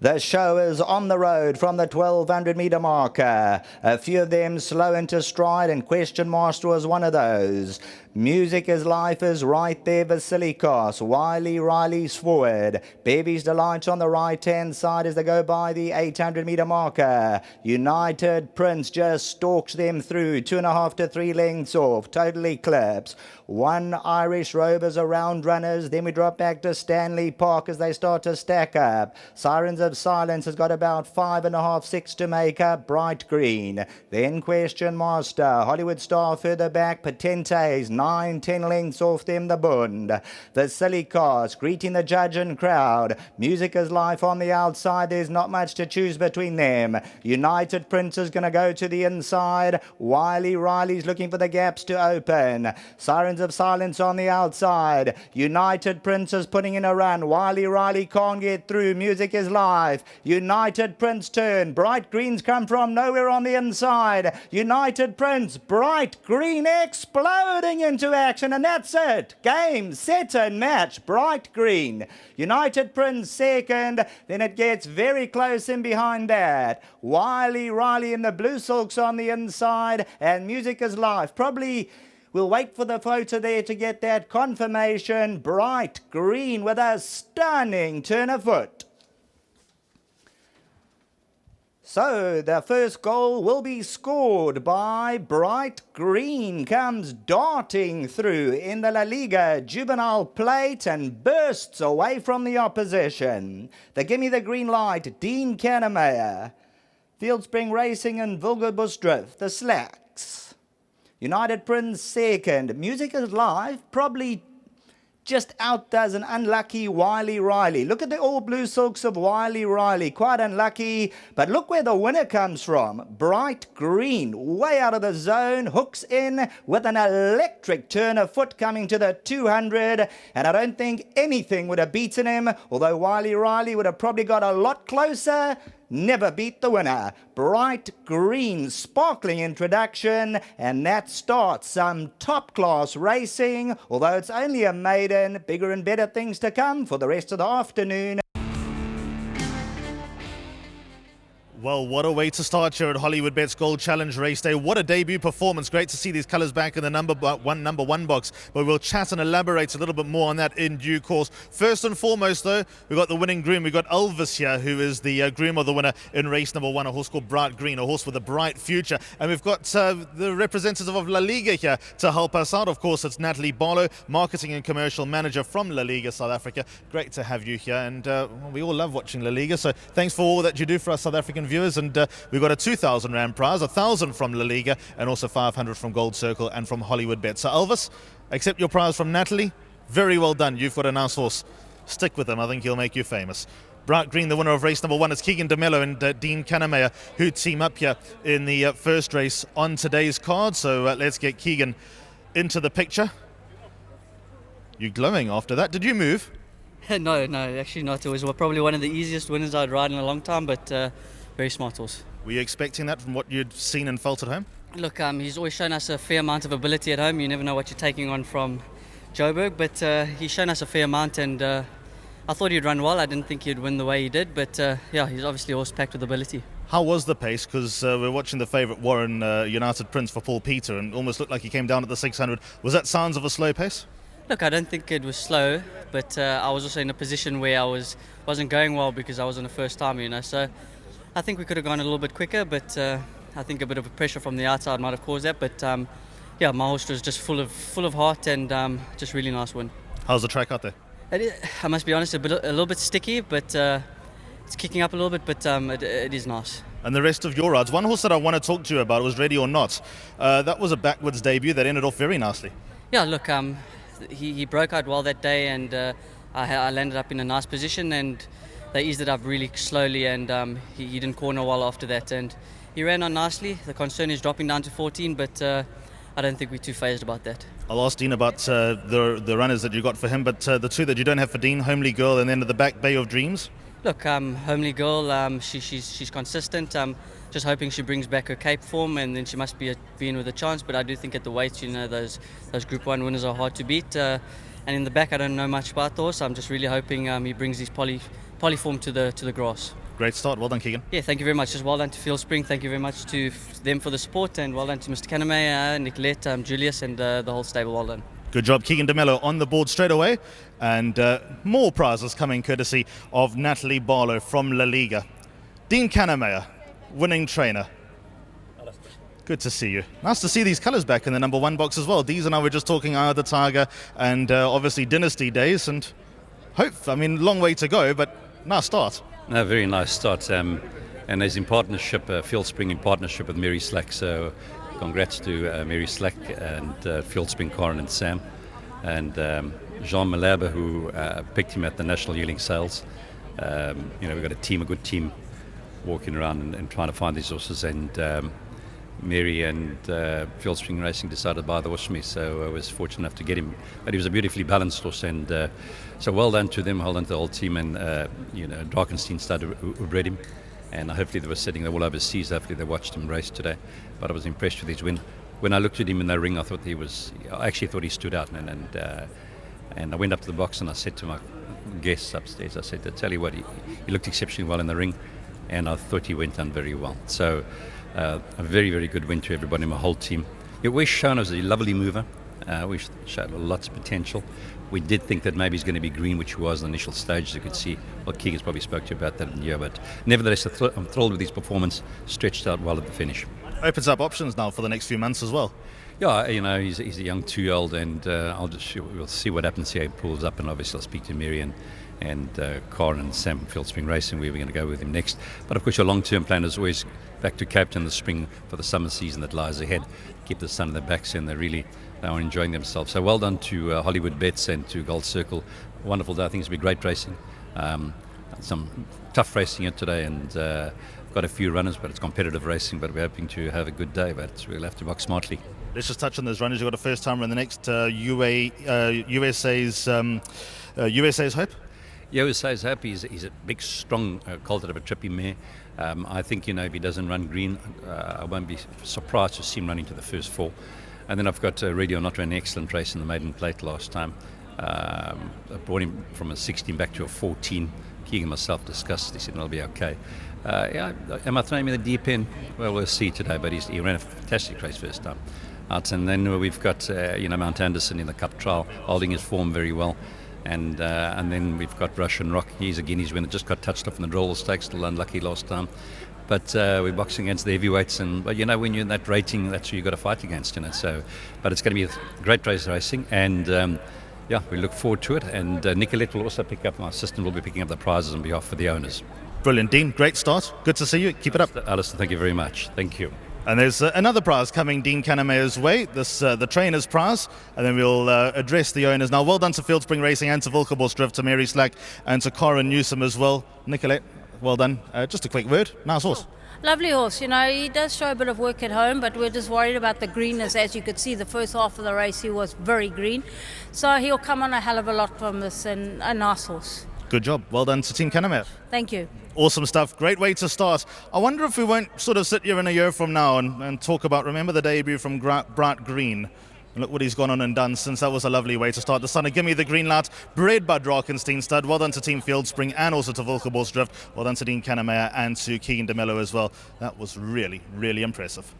The show is on the road from the 1200 metre marker. A few of them slow into stride, and Question Master was one of those. Music is Life is right there, Vasilikos. Riley's forward. Bevy's Delight on the right-hand side as they go by the 800 metre marker. United Prince just stalks them through, 2.5 to 3 lengths off. Totally clips. One Irish Rovers around runners. Then we drop back to Stanley Park as they start to stack up. Sirens of Silence has got about 5.5, 6 to make up. Bright Green. Then Question Master. Hollywood Star further back. Potentes 9, 10 lengths off them, the Bund. The Silly Cars greeting the judge and crowd. Music is Life on the outside. There's not much to choose between them. United Prince is going to go to the inside. Riley's looking for the gaps to open. Sirens of Silence on the outside. United Prince is putting in a run. Riley can't get through. Music is Life. United Prince turn. Bright Green's come from nowhere on the inside. United Prince, Bright Green exploding into action, and that's it. Game, set and match. Bright Green. United Prince second. Then it gets very close in behind that. Riley in the blue silks on the inside, and Music is Life. Probably we'll wait for the photo there to get that confirmation. Bright Green with a stunning turn of foot. So the first goal will be scored by Bright Green. Comes darting through in the La Liga Juvenile Plate and bursts away from the opposition. They give me the green light. Dean Cannemeyer, Field Spring Racing and Wilgerbos Drift, the Slacks. United Prince second. Music is Life probably just outdoes an unlucky Riley. Look at the all blue silks of Riley. Quite unlucky, but look where the winner comes from. Bright Green, way out of the zone, hooks in with an electric turn of foot coming to the 200, and I don't think anything would have beaten him, although Riley would have probably got a lot closer. Never beat the winner. Bright Green, sparkling introduction, and that starts some top-class racing. Although it's only a maiden, bigger and better things to come for the rest of the afternoon. Well, what a way to start here at Hollywoodbets Gold Challenge Race Day. What a debut performance. Great to see these colours back in the number one box. But we'll chat and elaborate a little bit more on that in due course. First and foremost, though, we've got the winning groom. We've got Elvis here, who is the groom of the winner in race number 1, a horse called Bright Green, a horse with a bright future. And we've got the representative of La Liga here to help us out. Of course, it's Natalie Barlow, Marketing and Commercial Manager from La Liga South Africa. Great to have you here. And we all love watching La Liga. So thanks for all that you do for us South African viewers, and we've got a 2,000 Rand prize, 1,000 from La Liga, and also 500 from Gold Circle and from Hollywoodbets. So Elvis, accept your prize from Natalie. Very well done. You've got a nice horse. Stick with him. I think he'll make you famous. Bright Green, the winner of race number 1, is Keegan DeMello and Dean Cannemeyer, who team up here in the first race on today's card. So let's get Keegan into the picture. You're glowing after that. Did you move? No, actually not. It was probably one of the easiest winners I'd ride in a long time, but very smart horse. Were you expecting that from what you'd seen and felt at home? Look, he's always shown us a fair amount of ability at home. You never know what you're taking on from Joburg, but he's shown us a fair amount, and I thought he'd run well. I didn't think he'd win the way he did, but yeah, he's obviously a horse packed with ability. How was the pace? Because we're watching the favourite Warren United Prince for Paul Peter, and almost looked like he came down at the 600. Was that signs of a slow pace? Look, I don't think it was slow, but I was also in a position where I wasn't going well because I was on the first time, so I think we could have gone a little bit quicker, but I think a bit of pressure from the outside might have caused that. But yeah, my horse was just full of heart, and just really nice win. How's the track out there? I must be honest, a little bit sticky, but it's kicking up a little bit, but it is nice. And the rest of your rides, one horse that I want to talk to you about was Ready or Not. That was a backwards debut that ended off very nicely. Yeah, look, he broke out well that day, and I landed up in a nice position, and they eased it up really slowly, and he didn't corner well after that, and he ran on nicely. The concern is dropping down to 14, but I don't think we're too phased about that. I'll ask Dean about the runners that you got for him, but the two that you don't have for Dean, Homely Girl and then at the back, Bay of Dreams. Look, Homely Girl, she's consistent. Just hoping she brings back her Cape form, and then she must be in with a chance. But I do think at the weights, those Group 1 winners are hard to beat. And in the back, I don't know much about the horse. I'm just really hoping he brings his poly form to the grass. Great start. Well done, Keegan. Yeah, thank you very much. Just well done to Field Spring. Thank you very much to them for the support, and well done to Mr. Kaname, Nicolette, Julius, and the whole stable. Well done. Good job, Keegan DeMello on the board straight away. And more prizes coming courtesy of Natalie Barlow from La Liga. Dean Kaname, winning trainer. Good to see you. Nice to see these colours back in the number 1 box as well. These and I were just talking Eye of the Tiger and obviously Dynasty days, and long way to go, but nice start. No, very nice start. And as in partnership, Field Spring in partnership with Mary Slack. So congrats to Mary Slack and Field Spring, Corin and Sam. And Jean Malaba, who picked him at the National Yearling Sales. We've got a good team walking around and trying to find these horses. And Mary and Field Spring Racing decided to buy the horse for me, so I was fortunate enough to get him. But he was a beautifully balanced horse, and so well done to them, well done to the whole team, and Drakenstein started who bred him, and hopefully they were sitting there all overseas. Hopefully they watched him race today, but I was impressed with his win. When I looked at him in the ring, I actually thought he stood out, and I went up to the box and I said to my guests upstairs, I said, I tell you what, he looked exceptionally well in the ring, and I thought he went on very well. So a very, very good win to everybody in my whole team. We've shown us a lovely mover. We showed lots of potential. We did think that maybe he's going to be green, which he was in the initial stages. You could see, well, Keegan's probably spoke to you about that in the year, but nevertheless, I'm thrilled with his performance, stretched out well at the finish. Opens up options now for the next few months as well. Yeah, he's a young 2-year-old, and we'll see what happens, see how he pulls up, and obviously I'll speak to Mary and Corin and Sam Field Spring Racing, where we're going to go with him next. But of course, your long-term plan is always back to Cape Town in the spring for the summer season that lies ahead. Keep the sun in their backs, and they are enjoying themselves. So well done to Hollywoodbets and to Gold Circle. Wonderful day. I think it's been great racing. Some tough racing here today, and got a few runners, but it's competitive racing. But we're hoping to have a good day, but we'll have to box smartly. Let's just touch on those runners. You've got a first timer in the next USA's Hope. USA's Hope. He's a big, strong colt of a trippy mare. I think if he doesn't run green, I won't be surprised to see him running to the first 4. And then I've got Radio Not ran an excellent race in the maiden plate last time. I brought him from a 16 back to a 14. Keegan and myself discussed. He said it'll be okay. Am I throwing him in the deep end? Well, we'll see today. But he ran a fantastic race first time. And then we've got Mount Anderson in the Cup trial, holding his form very well. And then we've got Russian Rock. He's a Guineas winner, just got touched off in the Drawell Stakes, still unlucky last time. But we're boxing against the heavyweights, but when you're in that rating, that's who you've got to fight against, So, but it's going to be a great race racing, and we look forward to it. And Nicolette will also my assistant will be picking up the prizes on behalf of the owners. Brilliant, Dean. Great start. Good to see you. Keep it up. Alistair, thank you very much. Thank you. And there's another prize coming Dean Kaname's way, the trainer's prize, and then we'll address the owners. Now, well done to Field Spring Racing and to Volkerbos, to Mary Slack and to Corin Newsom as well. Nicolette, well done. Just a quick word. Nice horse. Lovely horse. He does show a bit of work at home, but we're just worried about the greenness. As you could see, the first half of the race, he was very green. So he'll come on a hell of a lot from this, and a nice horse. Good job. Well done to Team Kaname. Thank you. Awesome stuff. Great way to start. I wonder if we won't sort of sit here in a year from now and talk about, remember the debut from Bright Green? And look what he's gone on and done since. That was a lovely way to start. The Sun of Gimme the Green Light, bred by Drakenstein Stud. Well done to Team Field Spring and also to Volkerbos Drift. Well done to Dean Kaname and to Keegan DeMello as well. That was really, really impressive.